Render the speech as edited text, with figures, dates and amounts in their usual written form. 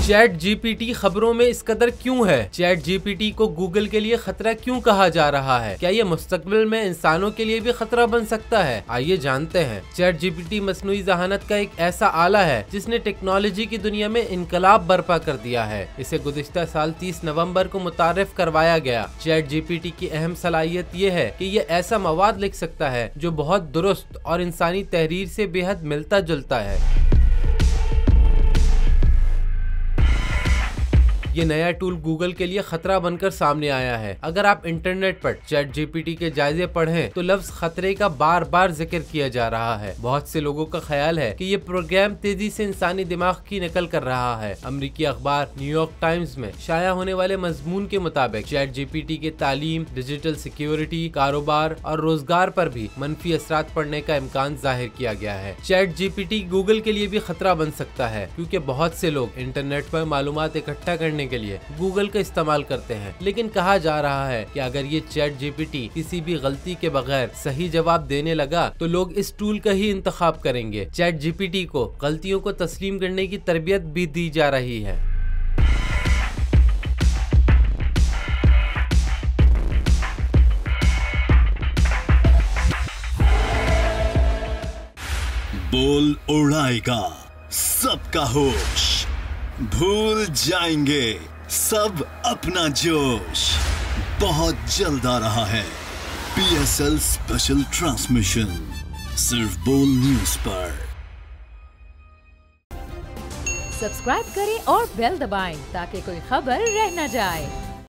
Chat GPT खबरों में इस कदर क्यों है? चैट जीपीटी को गूगल के लिए खतरा क्यों कहा जा रहा है? क्या ये मुस्तकबिल में इंसानों के लिए भी खतरा बन सकता है? आइए जानते हैं। चैट जीपीटी मसनूई ज़हानत का एक ऐसा आला है जिसने टेक्नोलॉजी की दुनिया में इनकलाब बर्पा कर दिया है। इसे गुज़िश्ता साल 30 नवंबर को मुतारिफ करवाया गया। चैट जीपीटी की अहम सलाहियत ये है कि ये ऐसा मवाद लिख सकता है जो बहुत दुरुस्त और इंसानी तहरीर से बेहद मिलता जुलता है। ये नया टूल गूगल के लिए खतरा बनकर सामने आया है। अगर आप इंटरनेट पर चैट जीपीटी के जायजे पढ़ें तो लफ्ज खतरे का बार बार जिक्र किया जा रहा है। बहुत से लोगों का ख्याल है कि ये प्रोग्राम तेजी से इंसानी दिमाग की नकल कर रहा है। अमेरिकी अखबार न्यूयॉर्क टाइम्स में शाया होने वाले मजमून के मुताबिक चैट जीपीटी के तालीम, डिजिटल सिक्योरिटी, कारोबार और रोजगार पर भी मनफी असरात पड़ने का इम्कान जाहिर किया गया है। चैट जीपीटी गूगल के लिए भी खतरा बन सकता है क्योंकि बहुत से लोग इंटरनेट पर मालूमात इकट्ठा करने के लिए गूगल का इस्तेमाल करते हैं। लेकिन कहा जा रहा है कि अगर ये चैट जीपीटी किसी भी गलती के बगैर सही जवाब देने लगा तो लोग इस टूल का ही इंतखाब करेंगे। चैट जीपीटी को गलतियों को तस्लीम करने की तरबियत भी दी जा रही है। बोल उड़ाएगा सबका होश, भूल जाएंगे सब अपना जोश। बहुत जल्द आ रहा है PSL स्पेशल ट्रांसमिशन सिर्फ बोल न्यूज पर। सब्सक्राइब करें और बेल दबाएं ताकि कोई खबर रह न जाए।